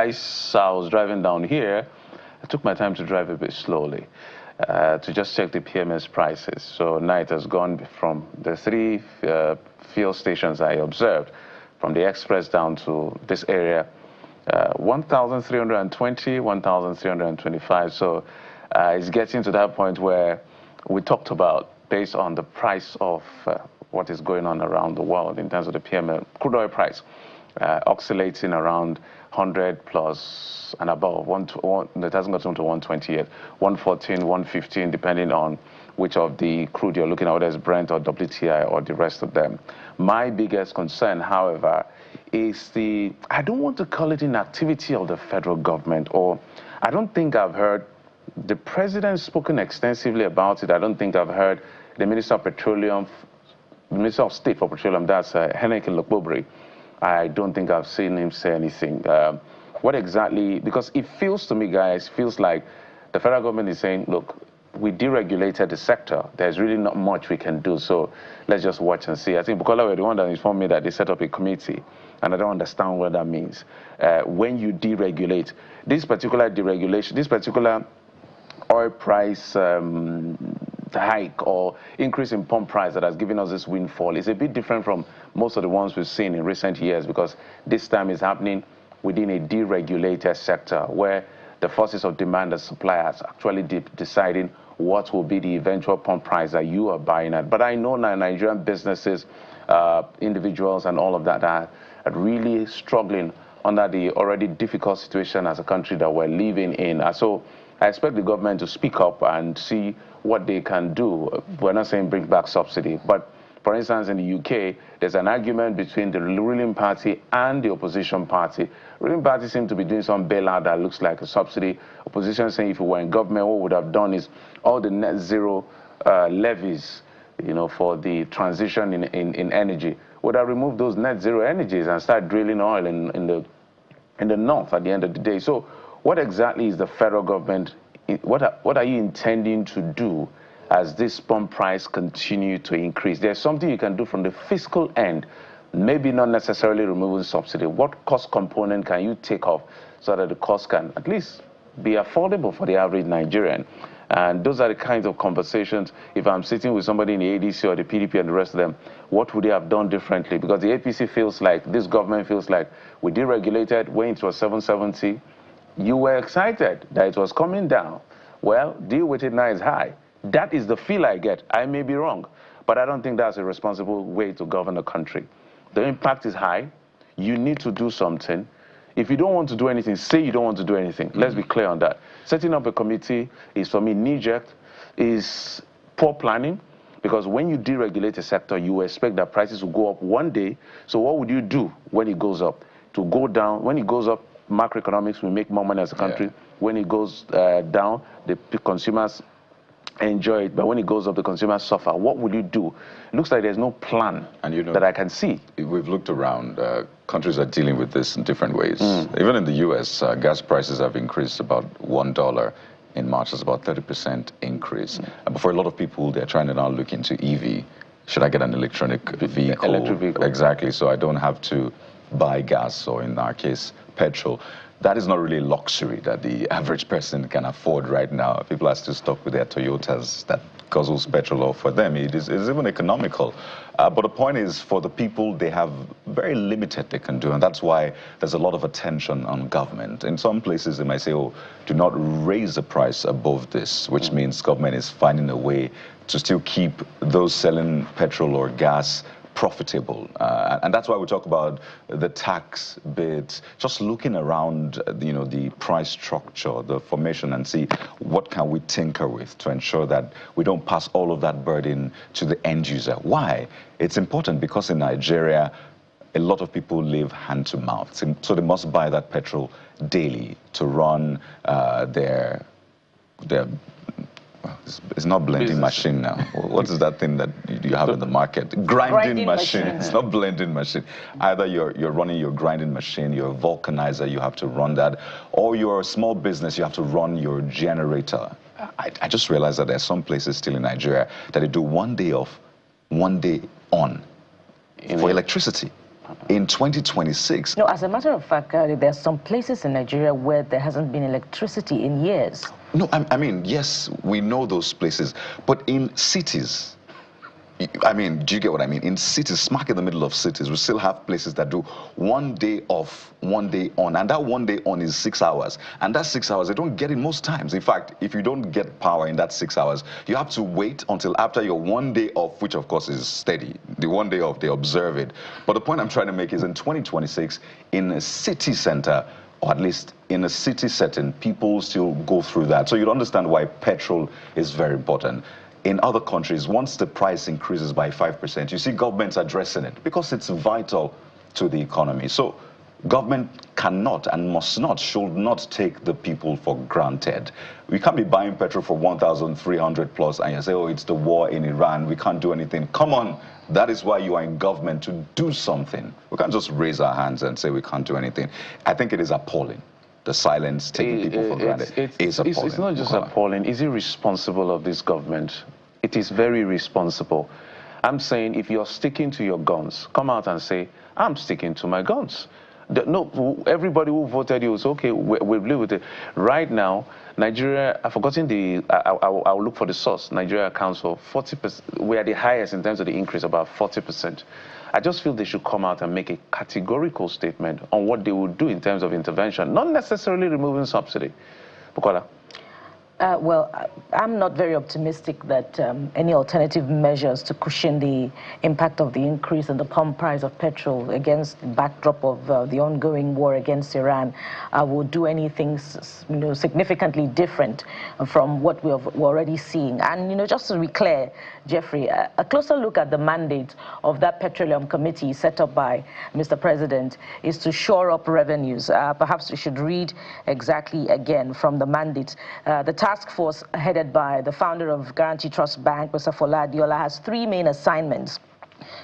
as I was driving down here, I took my time to drive a bit slowly to just check the PMS prices. So now it has gone from the 3 fuel stations I observed, from the express down to this area, 1,320, 1,325. So it's getting to that point where we talked about, based on the price of what is going on around the world in terms of the PML crude oil price, oscillating around 100 plus and above. It hasn't gotten to 120 yet. 114, 115, depending on which of the crude you're looking at, whether it's Brent or WTI or the rest of them. My biggest concern, however, is I don't want to call it inactivity of the federal government, or I don't think I've heard the president spoken extensively about it. I don't think I've heard the Minister of Petroleum, the Minister of State for Petroleum, that's Heneke Lokbobri. I don't think I've seen him say anything. What exactly, because it feels to me, guys, feels like the federal government is saying, look, we deregulated the sector. There's really not much we can do, so let's just watch and see. I think Bukola were the one that informed me that they set up a committee, and I don't understand what that means. When you deregulate, this particular deregulation, this particular oil price hike or increase in pump price that has given us this windfall is a bit different from most of the ones we've seen in recent years, because this time is happening within a deregulated sector where the forces of demand and supply are actually deciding what will be the eventual pump price that you are buying at. But I know now Nigerian businesses, individuals and all of that are really struggling under the already difficult situation as a country that we're living in. So I expect the government to speak up and see what they can do. We're not saying bring back subsidy, but for instance, in the UK, there's an argument between the ruling party and the opposition party. The ruling party seems to be doing some bailout that looks like a subsidy. Opposition saying if we were in government, what we would have done is all the net zero levies, you know, for the transition in energy, would have removed those net zero energies and start drilling oil in the north at the end of the day. So what exactly is the federal government, what are you intending to do as this pump price continue to increase? There's something you can do from the fiscal end, maybe not necessarily removing subsidy. What cost component can you take off so that the cost can at least be affordable for the average Nigerian? And those are the kinds of conversations, if I'm sitting with somebody in the ADC or the PDP and the rest of them, what would they have done differently? Because the APC feels like, this government feels like, we deregulated, when it was 770, you were excited that it was coming down. Well, deal with it now is high. That is the feel I get. I may be wrong, but I don't think that's a responsible way to govern a country. The impact is high. You need to do something. If you don't want to do anything, say you don't want to do anything. Let's be clear on that. Setting up a committee is, for me, knee-jerk, is poor planning, because when you deregulate a sector, you expect that prices will go up one day. So what would you do when it goes up? To go down, when it goes up, macroeconomics, we make more money as a country. Yeah. When it goes down, the consumers enjoy it, but when it goes up, the consumers suffer. What will you do? It looks like there's no plan that I can see. We've looked around. Countries are dealing with this in different ways. Even in the U.S., gas prices have increased about $1 in March. It's about 30% increase. But for a lot of people, they're trying to now look into EV. Should I get an electric vehicle? Electric vehicle. Exactly, so I don't have to buy gas, or in our case, petrol. That is not really a luxury that the average person can afford right now. People are still stuck with their Toyotas that guzzles petrol, or for them it is even economical. But the point is, for the people, they have very limited they can do, and that's why there's a lot of attention on government. In some places they might say, oh, do not raise the price above this, which means government is finding a way to still keep those selling petrol or gas profitable. And that's why we talk about the tax bit, just looking around, you know, the price structure, the formation, and see what can we tinker with to ensure that we don't pass all of that burden to the end user. Why? It's important because in Nigeria, a lot of people live hand to mouth. So they must buy that petrol daily to run their it's not blending machine now. What is that thing that you have in the market? Grinding machine. It's not blending machine. Either you're running your grinding machine, your vulcanizer, you have to run that, or your small business, you have to run your generator. I just realized that there are some places still in Nigeria that they do 1 day off, 1 day on for electricity. in 2026... No, as a matter of fact, there are some places in Nigeria where there hasn't been electricity in years. No, I mean, yes, we know those places, but in cities, I mean, do you get what I mean? In cities, smack in the middle of cities, we still have places that do 1 day off, 1 day on, and that 1 day on is 6 hours. And that 6 hours, they don't get it most times. In fact, if you don't get power in that 6 hours, you have to wait until after your 1 day off, which of course is steady. The 1 day off, they observe it. But the point I'm trying to make is in 2026, in a city center, or at least in a city setting, people still go through that. So you'd understand why petrol is very important. In other countries, once the price increases by 5%, you see governments addressing it because it's vital to the economy. So government cannot and must not, should not take the people for granted. We can't be buying petrol for 1,300 plus and you say, oh, it's the war in Iran, we can't do anything. Come on, that is why you are in government, to do something. We can't just raise our hands and say we can't do anything. I think it is appalling. The silence, taking people for granted, is appalling. It's not just appalling, it's irresponsible of this government. It is very irresponsible. I'm saying if you're sticking to your guns, come out and say, I'm sticking to my guns. No, everybody who voted you was okay, we'll live with it. Right now, Nigeria, I've forgotten the, I'll look for the source. Nigeria accounts for 40%. We are the highest in terms of the increase, about 40%. I just feel they should come out and make a categorical statement on what they will do in terms of intervention, not necessarily removing subsidy. Bukola. Well, I'm not very optimistic that any alternative measures to cushion the impact of the increase in the pump price of petrol against the backdrop of the ongoing war against Iran will do anything, significantly different from what we're already seeing. And, just to be clear, Jeffrey, a closer look at the mandate of that petroleum committee set up by Mr. President is to shore up revenues. Perhaps we should read exactly again from the mandate. The task force headed by the founder of Guarantee Trust Bank, Mr. Fola Adiola, has 3 main assignments: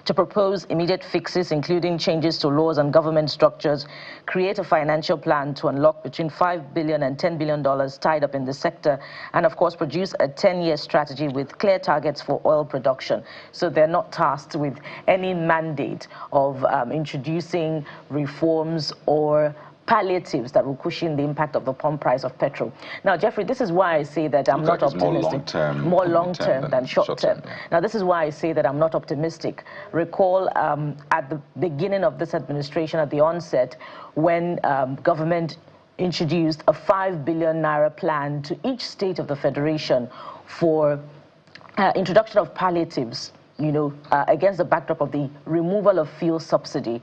to propose immediate fixes, including changes to laws and government structures, create a financial plan to unlock between $5 billion and $10 billion tied up in the sector, and of course produce a 10-year strategy with clear targets for oil production. So they're not tasked with any mandate of introducing reforms or palliatives that will cushion the impact of the pump price of petrol. Now, Jeffrey, this is why I say that I'm not optimistic. More long-term than short-term. Yeah. Now, this is why I say that I'm not optimistic. Recall at the beginning of this administration, at the onset, when government introduced a 5 billion naira plan to each state of the federation for introduction of palliatives, against the backdrop of the removal of fuel subsidy.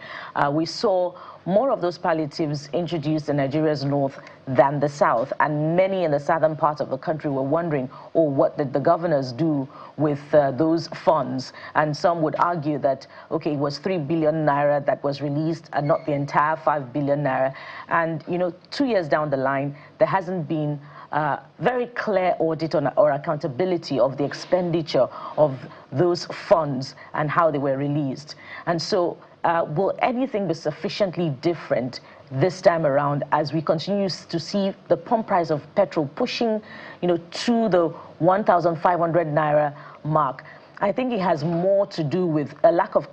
We saw more of those palliatives introduced in Nigeria's north than the south, and many in the southern part of the country were wondering, oh, what did the governors do with those funds? And some would argue that, okay, it was 3 billion naira that was released and not the entire 5 billion naira. And, 2 years down the line, there hasn't been very clear audit or accountability of the expenditure of those funds and how they were released. And so will anything be sufficiently different this time around as we continue to see the pump price of petrol pushing, to the 1,500 naira mark? I think it has more to do with a lack of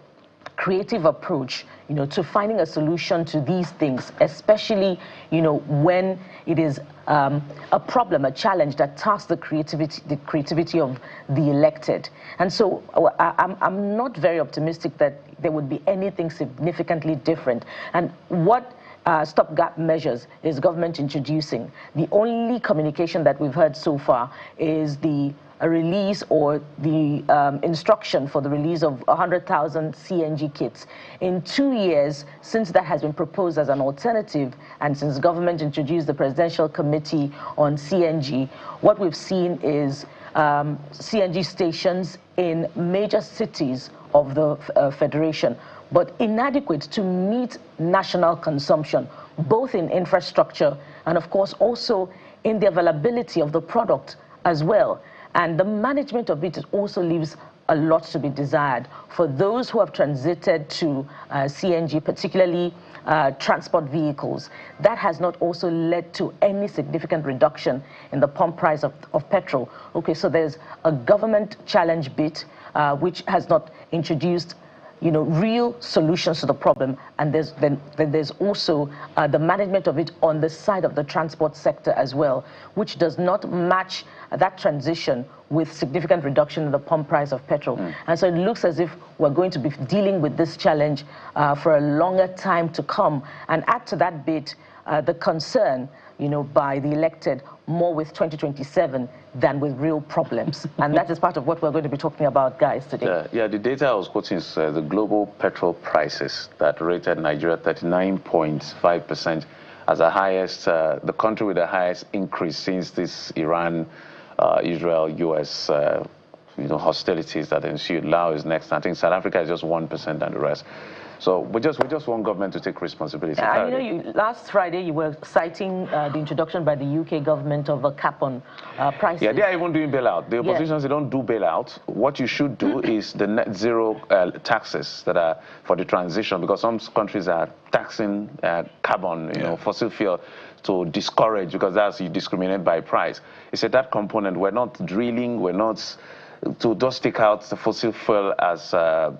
creative approach, to finding a solution to these things, especially, when it is a problem, a challenge that tasks the creativity of the elected. And so I'm not very optimistic that there would be anything significantly different. And what stopgap measures is government introducing? The only communication that we've heard so far is the release or the instruction for the release of 100,000 CNG kits. In 2 years, since that has been proposed as an alternative, and since government introduced the Presidential Committee on CNG, what we've seen is CNG stations in major cities of the Federation, but inadequate to meet national consumption, both in infrastructure and, of course, also in the availability of the product as well. And the management of it also leaves a lot to be desired. For those who have transited to CNG, particularly transport vehicles, that has not also led to any significant reduction in the pump price of petrol. Okay, so there's a government challenge bit which has not introduced real solutions to the problem, and then there's also the management of it on the side of the transport sector as well, which does not match that transition with significant reduction in the pump price of petrol. And so it looks as if we're going to be dealing with this challenge for a longer time to come. And add to that bit the concern, by the elected more with 2027 than with real problems. And that is part of what we're going to be talking about, guys, today. Yeah, the data I was quoting is the global petrol prices that rated Nigeria 39.5% as the highest, the country with the highest increase since this Iran, Israel, U.S. Hostilities that ensued. Laos is next. I think South Africa is just 1% than the rest. So we just want government to take responsibility. Last Friday you were citing the introduction by the UK government of a cap on prices. Yeah, they are even doing bailout. The opposition, they don't do bailout. What you should do is the net zero taxes that are for the transition, because some countries are taxing carbon, fossil fuel, to discourage, because that's you discriminate by price. He said that component, we're not drilling, we're not to just take out the fossil fuel as a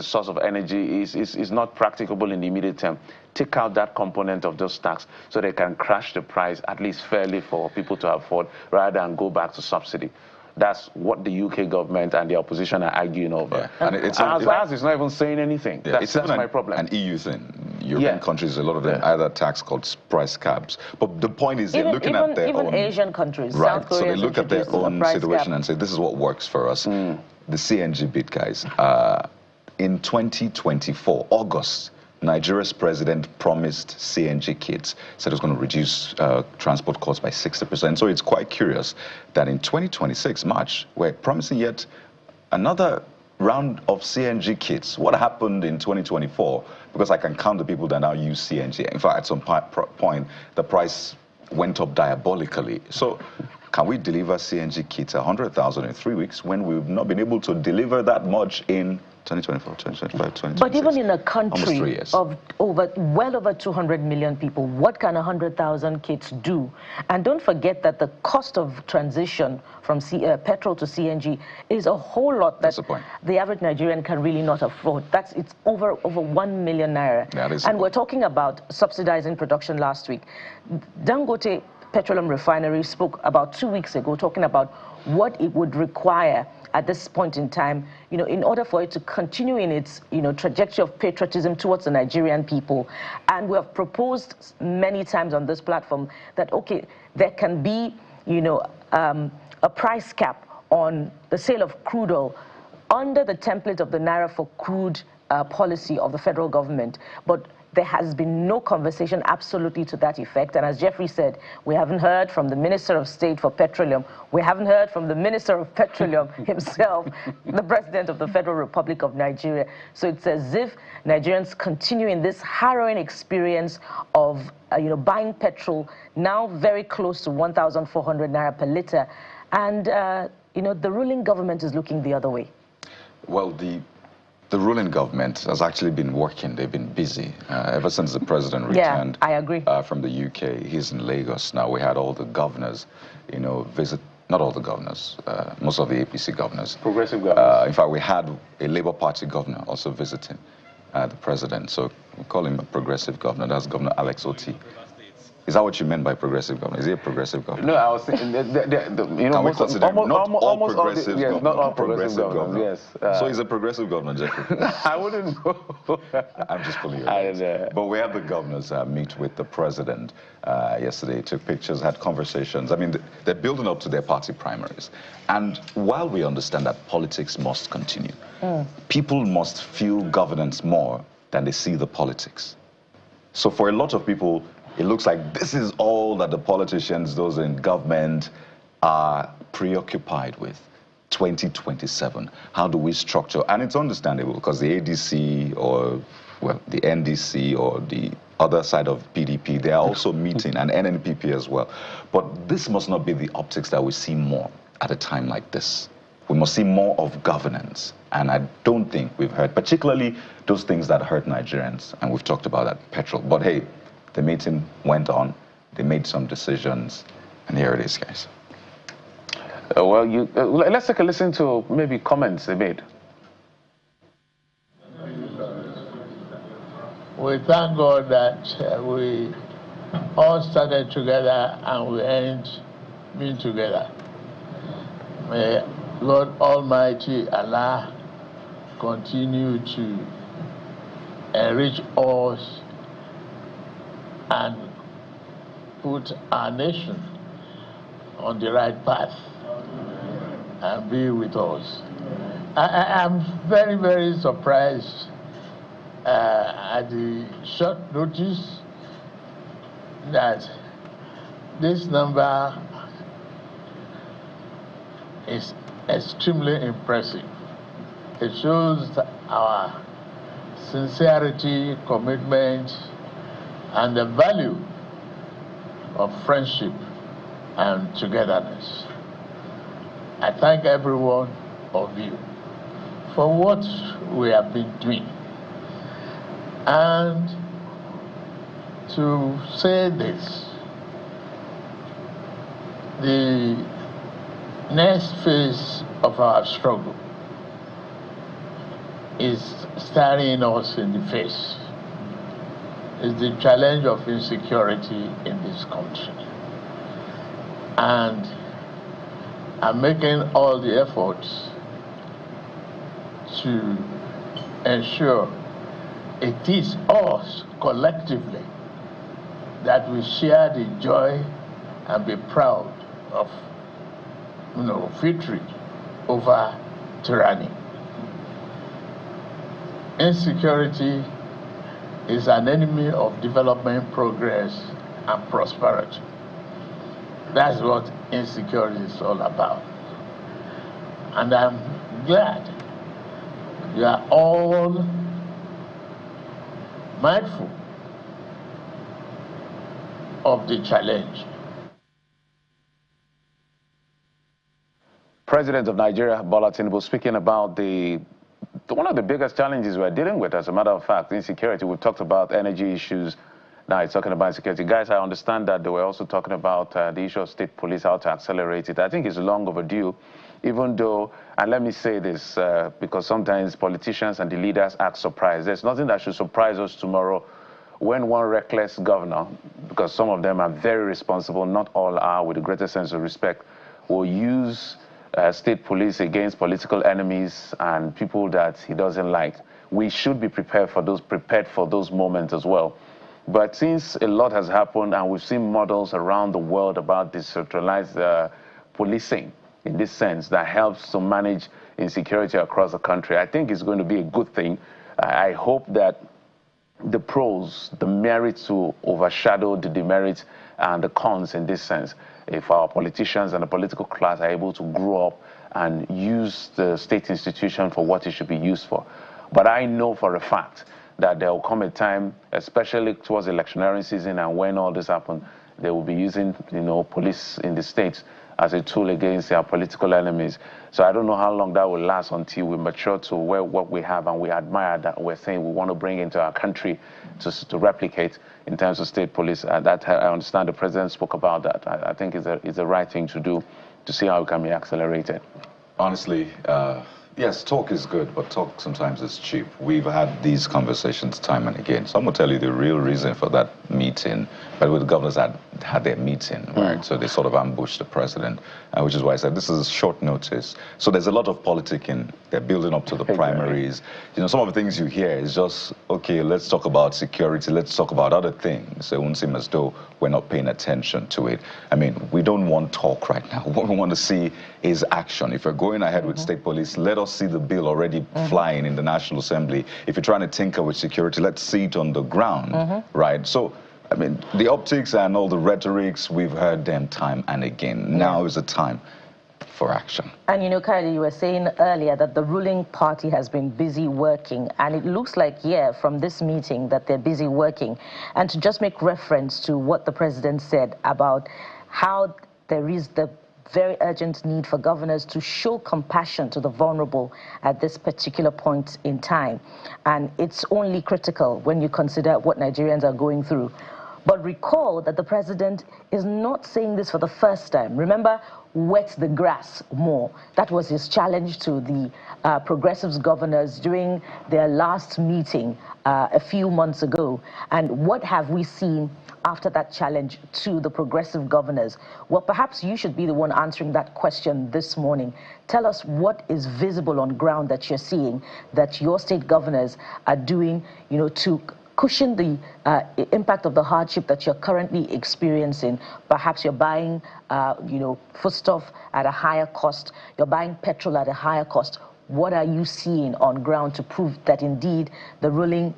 source of energy is not practicable in the immediate term. Take out that component of those tax so they can crash the price at least fairly for people to afford, rather than go back to subsidy. That's what the UK government and the opposition are arguing over. Yeah. And it's not even saying anything. Yeah, that's my problem. An EU thing. European countries, a lot of them either tax called price caps. But the point is, they're looking at their own... Even Asian countries. Right, South Korea, so they look at their own situation and say, this is what works for us. The CNG bit, guys. In 2024, August, Nigeria's president promised CNG kits, said it was going to reduce transport costs by 60%. So it's quite curious that in 2026, March, we're promising yet another round of CNG kits. What happened in 2024? Because I can count the people that now use CNG. In fact, at some point, the price went up diabolically. So can we deliver CNG kits, 100,000 in 3 weeks, when we've not been able to deliver that much in 2024, 2025, 2026. But even in a country of well over 200 million people, what can 100,000 kits do? And don't forget that the cost of transition from petrol to CNG is a whole lot that the average Nigerian can really not afford. It's over 1 million naira. And we're talking about subsidizing production last week. Dangote Petroleum Refinery spoke about 2 weeks ago, talking about what it would require at this point in time, in order for it to continue in its, trajectory of patriotism towards the Nigerian people. And we have proposed many times on this platform that, okay, there can be, a price cap on the sale of crude oil under the template of the Naira for Crude policy of the federal government. But there has been no conversation absolutely to that effect. And as Jeffrey said, we haven't heard from the Minister of State for Petroleum. We haven't heard from the Minister of Petroleum himself, the President of the Federal Republic of Nigeria. So it's as if Nigerians continue in this harrowing experience of buying petrol, now very close to 1,400 naira per liter. And, the ruling government is looking the other way. Well, the ruling government has actually been working. They've been busy ever since the president returned. I agree. From the UK. He's in Lagos now. We had all the governors, visit. Not all the governors. Most of the APC governors. Progressive governors. In fact, we had a Labour Party governor also visiting the president. So we call him a progressive governor. That's Governor Alex Oti. Is that what you meant by progressive governor? Is he a progressive governor? No, I was thinking, Can we consider not all progressive governors? Not all progressive governors, yes. So he's a progressive governor, Jeffrey? I wouldn't know. I'm just pulling you. But we had the governors meet with the president yesterday, took pictures, had conversations. I mean, they're building up to their party primaries. And while we understand that politics must continue, people must feel governance more than they see the politics. So for a lot of people, it looks like this is all that the politicians, those in government, are preoccupied with. 2027. How do we structure? And it's understandable because the ADC or, well, the NDC or the other side of PDP, they are also meeting, and NNPP as well. But this must not be the optics that we see more at a time like this. We must see more of governance. And I don't think we've heard, particularly those things that hurt Nigerians. And we've talked about that, petrol. But hey, the meeting went on, they made some decisions, and here it is, guys. Let's take a listen to maybe comments they made. we thank God that we all started together and we end being together. May Lord Almighty Allah continue to enrich us and put our nation on the right path and be with us. I am very, very surprised at the short notice that this number is extremely impressive. It shows our sincerity, commitment, and the value of friendship and togetherness. I thank every one of you for what we have been doing. And to say this, the next phase of our struggle is staring us in the face. It's the challenge of insecurity in this country. And I'm making all the efforts to ensure it is us collectively that we share the joy and be proud of, victory over tyranny. Insecurity is an enemy of development, progress, and prosperity. That's what insecurity is all about. And I'm glad you are all mindful of the challenge. President of Nigeria, Bola Tinubu, speaking about one of the biggest challenges we're dealing with, as a matter of fact, insecurity. We've talked about energy issues. Now it's talking about security. Guys, I understand that they were also talking about the issue of state police, how to accelerate it. I think it's long overdue, even though, and let me say this, because sometimes politicians and the leaders act surprised. There's nothing that should surprise us tomorrow when one reckless governor, because some of them are very responsible, not all are, with the greatest sense of respect, will use state police against political enemies and people that he doesn't like. We should be prepared for those moments as well. But since a lot has happened and we've seen models around the world about decentralized policing in this sense that helps to manage insecurity across the country, I think it's going to be a good thing. I hope that the pros, the merits will overshadow the demerits and the cons in this sense. If our politicians and the political class are able to grow up and use the state institution for what it should be used for. But I know for a fact that there will come a time, especially towards electioneering season and when all this happens, they will be using, police in the states as a tool against their political enemies. So I don't know how long that will last until we mature to what we have and we admire that we're saying we want to bring into our country to replicate in terms of state police. That I understand the president spoke about that. I think it's the right thing to do to see how it can be accelerated. Honestly, yes, talk is good, but talk sometimes is cheap. We've had these conversations time and again. So I'm going to tell you the real reason for that meeting. But the governors had their meeting, right? So they sort of ambushed the president, which is why I said this is short notice. So there's a lot of politicking. They're building up to the primaries. Some of the things you hear is just, okay, let's talk about security. Let's talk about other things. It won't seem as though we're not paying attention to it. I mean, we don't want talk right now. What we want to see is action. If we're going ahead with state police, let us see the bill already flying in the National Assembly. If you're trying to tinker with security, let's see it on the ground, right? So, I mean, the optics and all the rhetorics, we've heard them time and again. Now is the time for action. And Kylie, you were saying earlier that the ruling party has been busy working, and it looks like, from this meeting that they're busy working. And to just make reference to what the president said about how there is the very urgent need for governors to show compassion to the vulnerable at this particular point in time. And it's only critical when you consider what Nigerians are going through. But recall that the president is not saying this for the first time. Remember, wet the grass more. That was his challenge to the Progressives governors during their last meeting a few months ago. And what have we seen after that challenge to the Progressive governors? Well, perhaps you should be the one answering that question this morning. Tell us what is visible on ground that you're seeing, that your state governors are doing, to cushion the impact of the hardship that you're currently experiencing. Perhaps you're buying, foodstuff at a higher cost. You're buying petrol at a higher cost. What are you seeing on ground to prove that indeed the ruling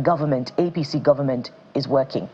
government, APC government, is working?